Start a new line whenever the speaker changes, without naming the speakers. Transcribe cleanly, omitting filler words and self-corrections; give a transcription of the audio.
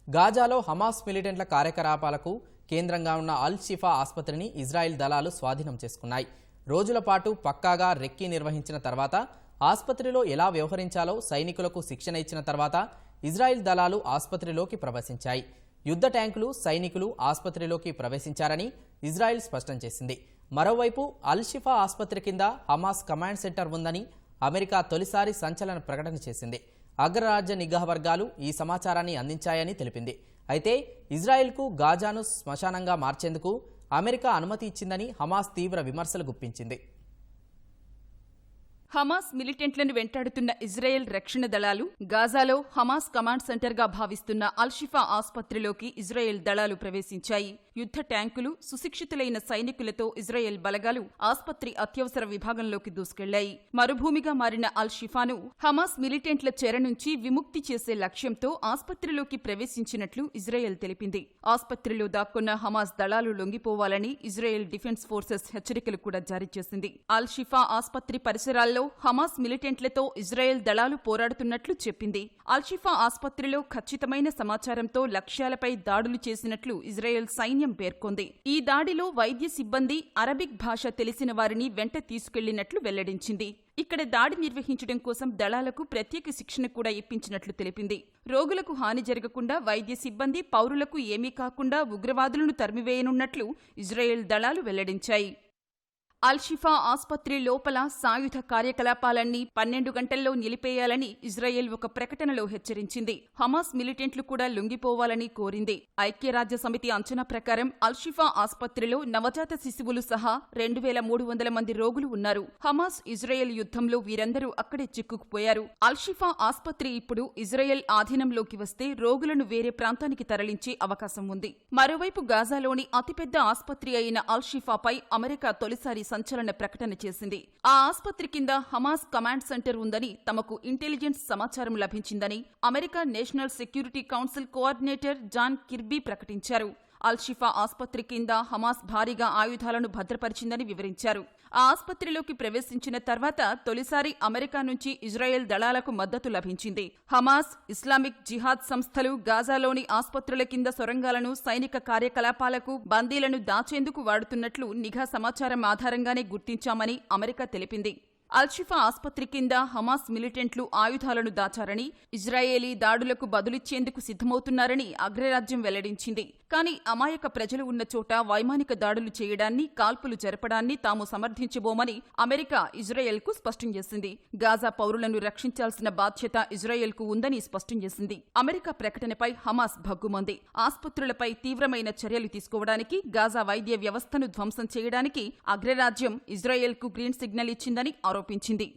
గాజాలో Hamas మిలిటెంట్ల కార్యకలాపాలకు కేంద్రంగా ఉన్న అల్ షిఫా ఆసుపత్రిని ఇజ్రాయెల్ దళాలు స్వాధీనం చేసుకున్నాయి. రోజుల పాటు పక్కాగా రెక్కీ నిర్వహించిన తర్వాత ఆసుపత్రిలో ఎలా వ్యవహరించాలో సైనికులకు శిక్షణ ఇచ్చిన తర్వాత ఇజ్రాయెల్ దళాలు ఆసుపత్రిలోకి ప్రవేశించాయి. యుద్ధ ట్యాంకులు, సైనికులు ఆసుపత్రిలోకి ప్రవేశించారని ఇజ్రాయెల్ స్పష్టం చేసింది. మరోవైపు అల్ షిఫా ఆసుపత్రి కింద హమాస్ కమాండ్ సెంటర్ ఉందని అమెరికా తొలిసారి సంచలన ప్రకటన చేసింది. అగ్రరాజ్య నిఘా వర్గాలు ఈ సమాచారాన్ని అందించాయని తెలిపింది. అయితే ఇజ్రాయెల్కు గాజాను శ్మశానంగా మార్చేందుకు అమెరికా అనుమతి ఇచ్చిందని హమాస్ తీవ్ర విమర్శలు గుప్పించింది.
హమాస్ మిలిటెంట్లను వెంటాడుతున్న ఇజ్రాయెల్ రక్షణ దళాలు గాజాలో హమాస్ కమాండ్ సెంటర్గా భావిస్తున్న అల్ షిఫా ఆసుపత్రిలోకి ఇజ్రాయెల్ దళాలు ప్రవేశించాయి. యుద్ధ ట్యాంకులు, సుశిక్షితులైన సైనికులతో ఇజ్రాయెల్ బలగాలు ఆసుపత్రి అత్యవసర విభాగంలోకి దూసుకెళ్లాయి. మరుభూమిగా మారిన అల్ షిఫాను హమాస్ మిలిటెంట్ల చెర నుంచి విముక్తి చేసే లక్ష్యంతో ఆసుపత్రిలోకి ప్రవేశించినట్లు ఇజ్రాయెల్ తెలిపింది. ఆసుపత్రిలో దాక్కున్న హమాస్ దళాలు లొంగిపోవాలని ఇజ్రాయెల్ డిఫెన్స్ ఫోర్సెస్ హెచ్చరికలు కూడా జారీ చేసింది. అల్ షిఫా ఆసుపత్రి పరిసరాల్లో హమాస్ మిలిటెంట్లతో ఇజ్రాయెల్ దళాలు పోరాడుతున్నట్లు చెప్పింది. అల్ షిఫా ఆసుపత్రిలో ఖచ్చితమైన సమాచారంతో లక్ష్యాలపై దాడులు చేసినట్లు ఇజ్రాయెల్ సైన్యం పేర్కొంది. ఈ దాడిలో వైద్య సిబ్బంది అరబిక్ భాష తెలిసిన వారిని వెంట తీసుకెళ్లినట్లు వెల్లడించింది. ఇక్కడ దాడి నిర్వహించడం కోసం దళాలకు ప్రత్యేక శిక్షణ కూడా ఇప్పించినట్లు తెలిపింది. రోగులకు హాని జరగకుండా వైద్య సిబ్బంది, పౌరులకు ఏమీ కాకుండా ఉగ్రవాదులను తరిమివేయనున్నట్లు ఇజ్రాయెల్ దళాలు వెల్లడించాయి. అల్ షిఫా ఆసుపత్రి లోపల సాయుధ కార్యకలాపాలన్నీ 12 గంటల్లో నిలిపేయాలని ఇజ్రాయెల్ ఒక ప్రకటనలో హెచ్చరించింది. హమాస్ మిలిటెంట్లు కూడా లొంగిపోవాలని కోరింది. ఐక్యరాజ్యసమితి అంచనా ప్రకారం అల్ షిఫా ఆసుపత్రిలో నవజాత శిశువులు సహా 2300 మంది రోగులు ఉన్నారు. హమాస్ ఇజ్రాయెల్ యుద్ధంలో వీరందరూ అక్కడే చిక్కుకుపోయారు. అల్ షిఫా ఆసుపత్రి ఇప్పుడు ఇజ్రాయెల్ ఆధీనంలోకి వస్తే రోగులను వేరే ప్రాంతానికి తరలించే అవకాశం ఉంది. మరోవైపు గాజాలోని అతిపెద్ద ఆసుపత్రి అయిన అల్ షిఫాపై అమెరికా తొలిసారి సంచలన ప్రకటన చేసింది. ఆ ఆసుపత్రి కింద హమాస్ కమాండ్ సెంటర్ ఉందని, తమకు ఇంటెలిజెన్స్ సమాచారం లభించిందని America national security council coordinator John Kirby ప్రకటించారు. అల్ షిఫా ఆసుపత్రి కింద హమాస్ భారీగా ఆయుధాలను భద్రపరిచిందని వివరించారు. ఆ ఆసుపత్రిలోకి ప్రవేశించిన తర్వాత తొలిసారి అమెరికా నుంచి ఇజ్రాయెల్ దళాలకు మద్దతు లభించింది. హమాస్, ఇస్లామిక్ జిహాద్ సంస్థలు గాజాలోని ఆసుపత్రుల కింద సొరంగాలను సైనిక కార్యకలాపాలకు, బందీలను దాచేందుకు వాడుతున్నట్లు నిఘా సమాచారం ఆధారంగానే గుర్తించామని అమెరికా తెలిపింది. అల్ షిఫా ఆసుపత్రి కింద హమాస్ మిలిటెంట్లు ఆయుధాలను దాచారని, ఇజ్రాయేలీ దాడులకు బదులిచ్చేందుకు సిద్ధమవుతున్నారని అగ్రరాజ్యం వెల్లడించింది. కానీ అమాయక ప్రజలు ఉన్న చోట వైమానిక దాడులు చేయడాన్ని, కాల్పులు జరపడాన్ని తాము సమర్థించబోమని అమెరికా ఇజ్రాయెల్కు స్పష్టం చేసింది. గాజా పౌరులను రక్షించాల్సిన బాధ్యత ఇజ్రాయెల్కు ఉందని స్పష్టం చేసింది. America ప్రకటనపై Hamas భగ్గుమంది. ఆసుపత్రులపై తీవ్రమైన చర్యలు తీసుకోవడానికి, గాజా వైద్య వ్యవస్థను ధ్వంసం చేయడానికి అగ్రరాజ్యం ఇజ్రాయెల్కు గ్రీన్ సిగ్నల్ ఇచ్చిందని ఆరోపించింది.